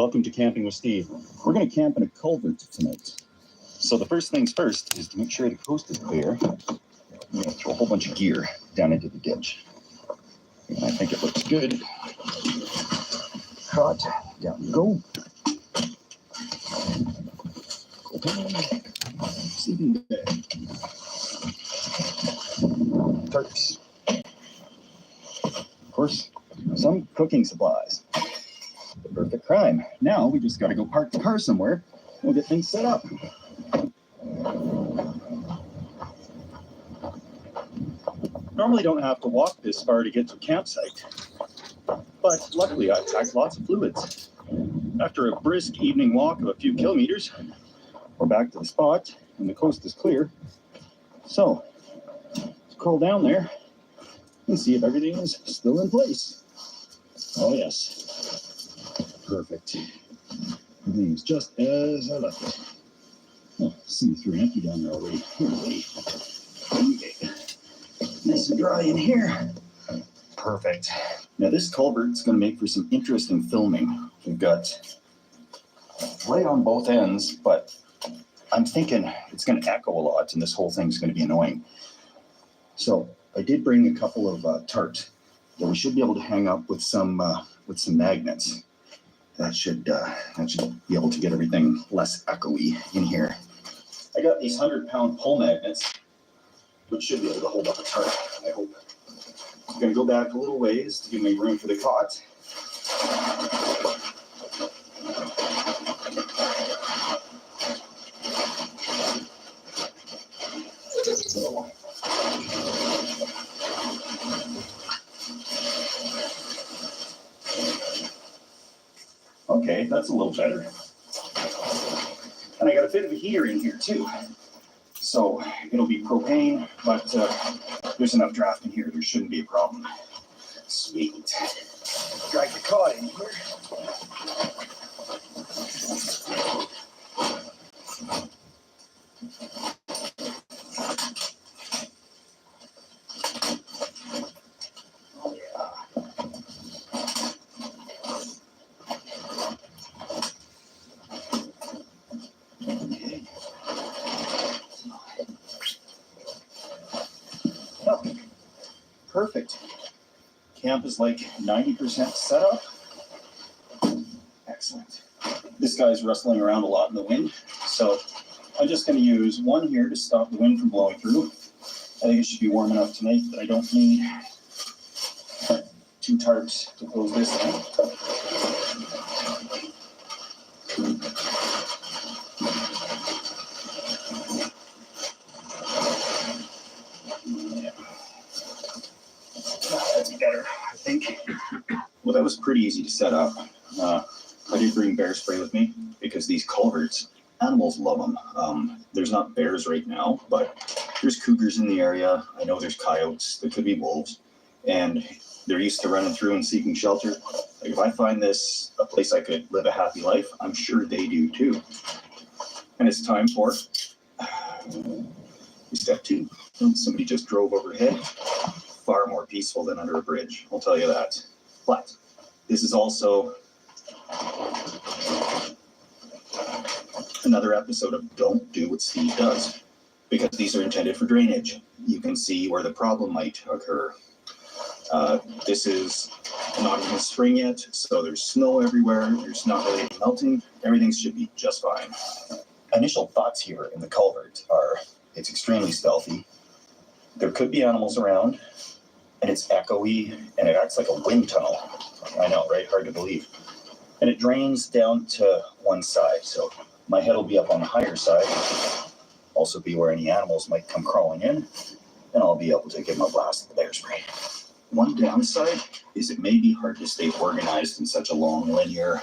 welcome to Camping with Steve. We're going to camp in a culvert tonight. So the first things first is to make sure the coast is clear. I'm going to throw a whole bunch of gear down into the ditch. And I think it looks good. Caught, down you go. Sleeping bag. Tarps. Of course, some cooking supplies. The perfect crime. Now we just got to go park the car somewhere. We'll get things set up. Normally don't have to walk this far to get to a campsite, but luckily I packed lots of fluids. After a brisk evening walk of a few kilometers, we're back to the spot and the coast is clear. So let's crawl down there and see if everything is still in place. Oh yes. Perfect. Everything's just as I left it. Oh, see through empty down there already. Okay. Nice and dry in here. Perfect. Now this culvert's going to make for some interesting filming. We've got right on both ends, but I'm thinking it's going to echo a lot and this whole thing's going to be annoying. So I did bring a couple of tarps that we should be able to hang up with some magnets. That should be able to get everything less echoey in here. I got these 100-pound pole magnets, which should be able to hold up a tarp, I hope. I'm going to go back a little ways to give me room for the cot. So, okay, that's a little better. And I got a bit of a heater in here too. So it'll be propane, but there's enough draft in here. There shouldn't be a problem. Sweet. Drag the cot in here. Oh yeah. Okay. Oh, perfect. Camp is like 90% set up. Excellent. This guy's rustling around a lot in the wind, so I'm just going to use one here to stop the wind from blowing through. I think it should be warm enough tonight that I don't need 2 tarps to close this in. That's better, I think. Well, that was pretty easy to set up. I did bring bear spray with me because these culverts, animals love them. There's not bears right now, but there's cougars in the area. I know there's coyotes. There could be wolves. And they're used to running through and seeking shelter. Like if I find this a place I could live a happy life, I'm sure they do too. And it's time for step 2. Somebody just drove overhead. Far more peaceful than under a bridge, I'll tell you that. But this is also another episode of Don't Do What Steve Does, because these are intended for drainage. You can see where the problem might occur. This is not even spring yet, so there's snow everywhere. There's not really any melting. Everything should be just fine. Initial thoughts here in the culvert are it's extremely stealthy. There could be animals around, and it's echoey, and it acts like a wind tunnel. I know, right? Hard to believe. And it drains down to one side, so my head will be up on the higher side. Also be where any animals might come crawling in, and I'll be able to give them a blast of the bear spray. One downside is it may be hard to stay organized in such a long linear,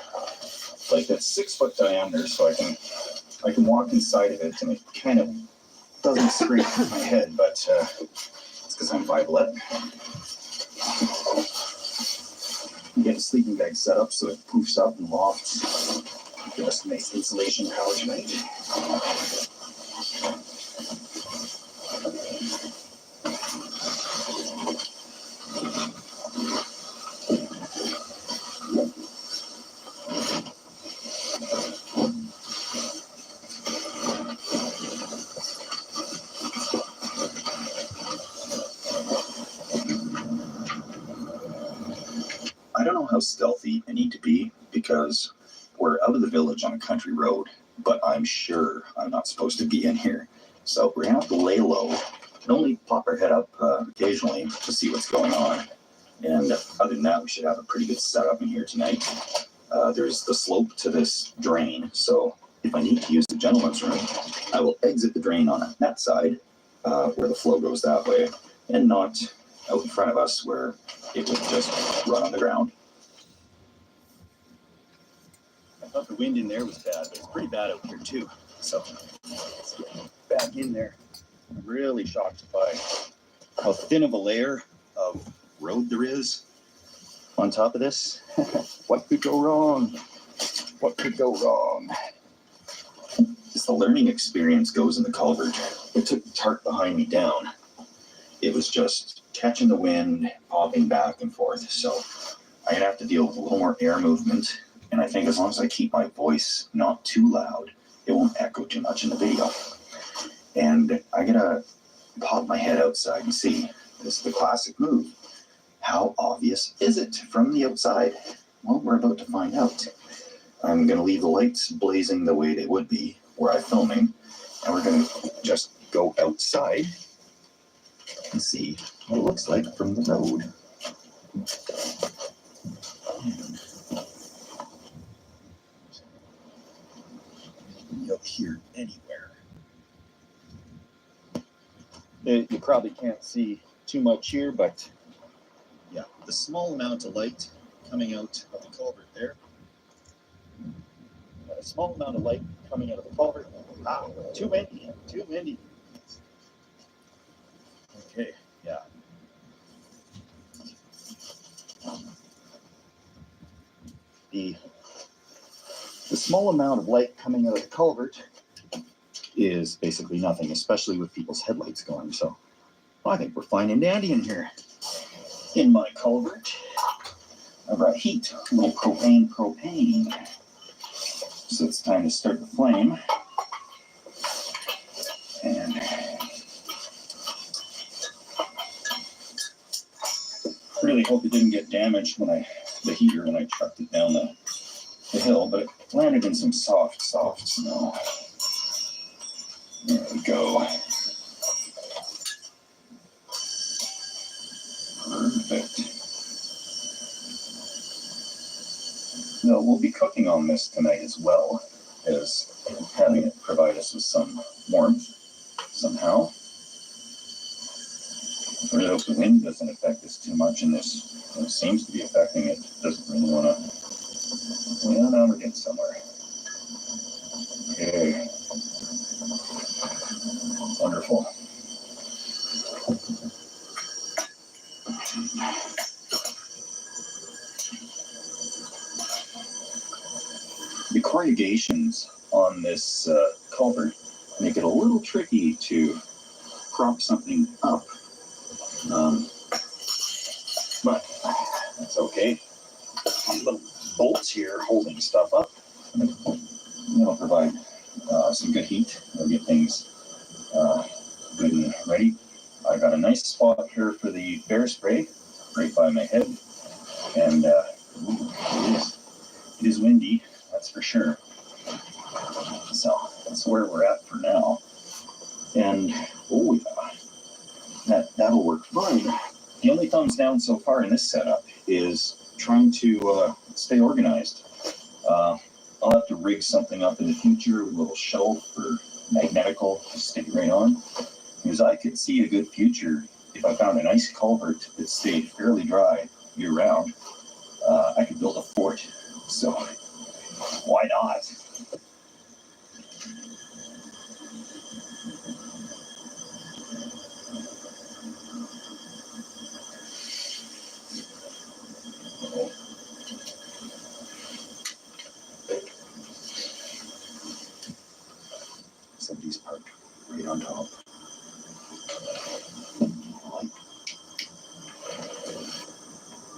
like that's 6 foot diameter, so I can walk inside of it, and it kind of doesn't scrape my head, but it's because I'm 5'11". Get a sleeping bag set up so it poofs up and lofts. Give us nice insulation power tonight. how stealthy I need to be because we're out of the village on a country road, but I'm sure I'm not supposed to be in here. So we're gonna have to lay low and only pop our head up occasionally to see what's going on. And other than that, we should have a pretty good setup in here tonight. There's the slope to this drain, so if I need to use the gentleman's room, I will exit the drain on that side where the flow goes that way, and not out in front of us where it would just run on the ground. I thought the wind in there was bad, but it's pretty bad out here too. So let's get back in there. I'm really shocked by how thin of a layer of road there is on top of this. What could go wrong? What could go wrong? As the learning experience goes in the culvert, it took the tarp behind me down. It was just catching the wind, popping back and forth. So I'm gonna have to deal with a little more air movement. And I think as long as I keep my voice not too loud, it won't echo too much in the video. And I gotta pop my head outside and see. This is the classic move. How obvious is it from the outside? Well, we're about to find out. I'm gonna leave the lights blazing the way they would be where I'm filming, and we're gonna just go outside and see what it looks like from the road. Up here anywhere. You probably can't see too much here, but yeah, the small amount of light coming out of the culvert there. A small amount of light coming out of the culvert. Too windy, too windy. Okay, yeah. The small amount of light coming out of the culvert is basically nothing, especially with people's headlights going. So I think we're fine and dandy in here. In my culvert, I've got heat, a little propane. So it's time to start the flame. And really hope it didn't get damaged when the heater when I trucked it down the hill, but it landed in some soft snow. There we go. Perfect. Now, we'll be cooking on this tonight as well as having it provide us with some warmth somehow. I really hope the wind doesn't affect this too much, and this seems to be affecting it. Doesn't really want to. Well, now we're getting somewhere. Okay. Wonderful. The corrugations on this culvert make it a little tricky to prop something up, but that's okay. These little bolts here holding stuff up, they'll provide some good heat. They'll get things good and ready. I got a nice spot here for the bear spray right by my head, and it is windy, that's for sure. So that's where we're at for now. And oh yeah, that'll work fine. The only thumbs down so far in this setup is trying to stay organized. I'll have to rig something up in the future with a little shelf or magnetical to stick it right on. Because I could see a good future if I found a nice culvert that stayed fairly dry year round. I could build a fort. So why not? Somebody's parked right on top.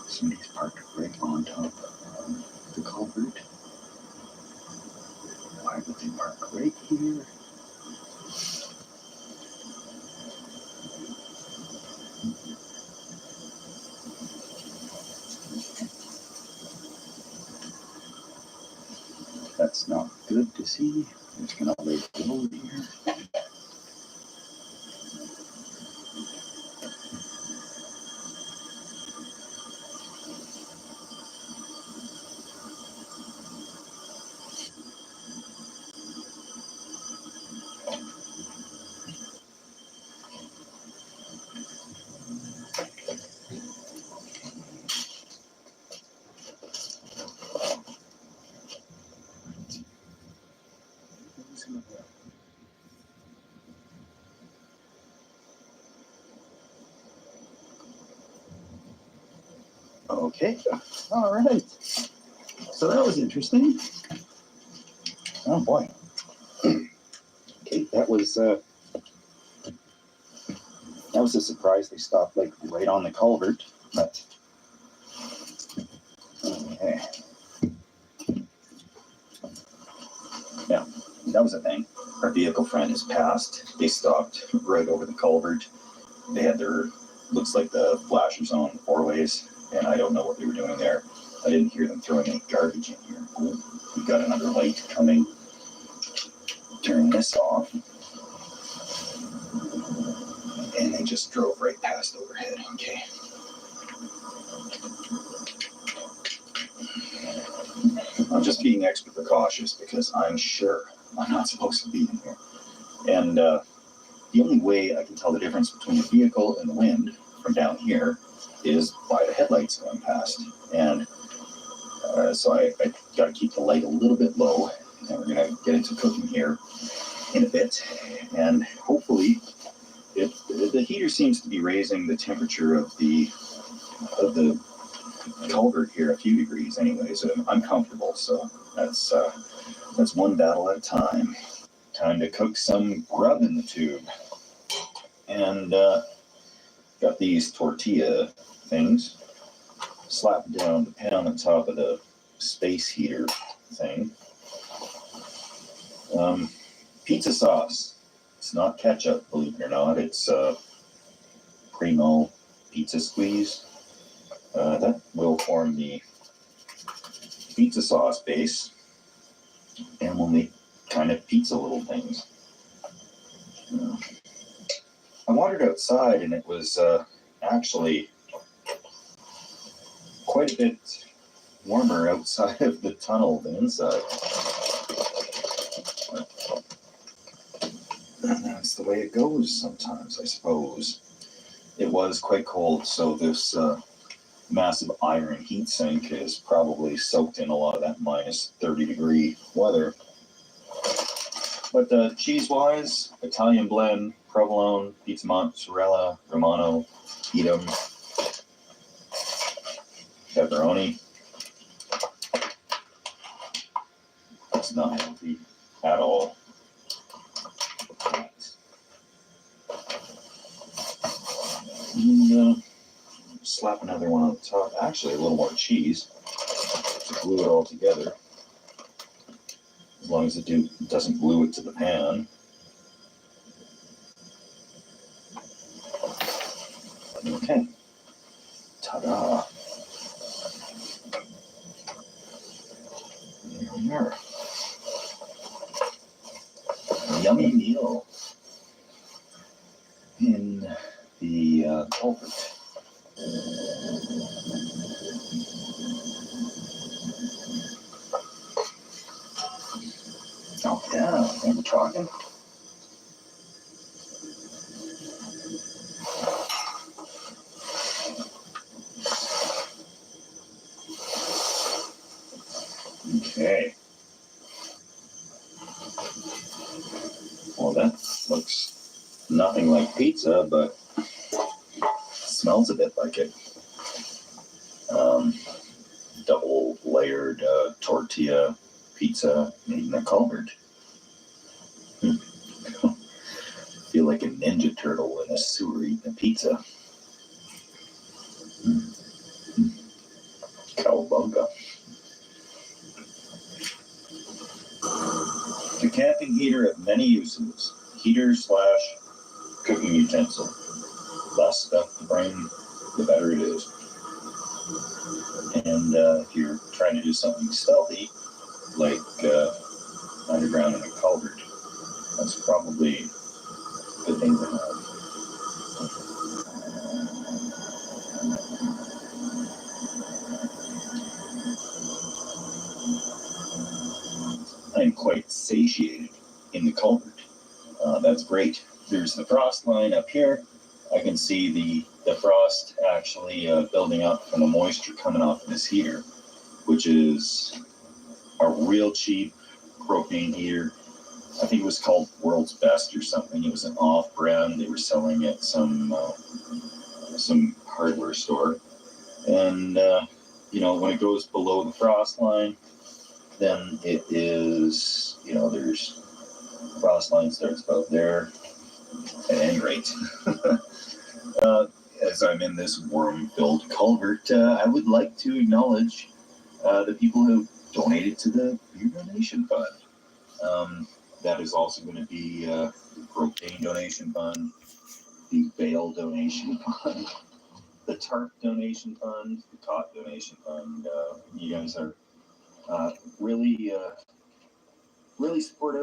Somebody's parked right on top of the culvert. Why would they park right here? good to see. I'm just gonna lay it over here. Okay, all right. So that was interesting. Oh boy. Okay, that was a surprise. They stopped like right on the culvert, but okay. Yeah, that was a thing. Our vehicle friend has passed. They stopped right over the culvert. They had their, looks like the flashers on the four ways, and I don't know what they were doing there. I didn't hear them throwing any garbage in here. Ooh, we've got another light coming. Turn this off. And they just drove right past overhead. Okay. I'm just being extra precautious because I'm sure I'm not supposed to be in here. And the only way I can tell the difference between the vehicle and the wind from down here is by the headlights going past. And so I got to keep the light a little bit low. And we're going to get into cooking here in a bit. And hopefully, the heater seems to be raising the temperature of the culvert here a few degrees anyway, so I'm comfortable. So that's one battle at a time. Time to cook some grub in the tube. And got these tortilla things. Slap down the pan on top of the space heater thing. Pizza sauce. It's not ketchup, believe it or not. It's Primo pizza squeeze. That will form the pizza sauce base, and we'll make kind of pizza little things. I wandered outside, and it was actually quite a bit warmer outside of the tunnel than inside. That's the way it goes sometimes, I suppose. It was quite cold, so this massive iron heat sink is probably soaked in a lot of that minus 30-degree weather. But cheese-wise, Italian blend, provolone, pizza mozzarella, romano, Edam, pepperoni. It's not healthy at all. And slap another one on the top. Actually, a little more cheese to glue it all together. As long as it doesn't glue it to the pan. Okay. Ta-da. There we are. A yummy meal in the culvert. Oh yeah, we're talking. Okay. Well, that looks nothing like pizza, but smells a bit like it. Double layered tortilla pizza made in a culvert. Feel like a ninja turtle in a sewer eating a pizza. Cowabunga. The camping heater have many uses. Heater / cooking utensil. Less stuff to bring, the better it is. And if you're trying to do something stealthy, like underground in a culvert. That's probably a good thing to have. I'm quite satiated in the culvert. That's great. There's the frost line up here. I can see the frost actually building up from the moisture coming off this heater, which is a real cheap propane heater. I think it was called World's Best or something. It was an off-brand. They were selling at some hardware store. And, when it goes below the frost line, then it is, there's frost line starts about there. At any rate, as I'm in this worm-filled culvert, I would like to acknowledge the people who donated to the beer donation fund. That is also going to be the propane donation fund, the bale donation fund, the tarp donation fund, the cot donation fund. You guys are really supportive.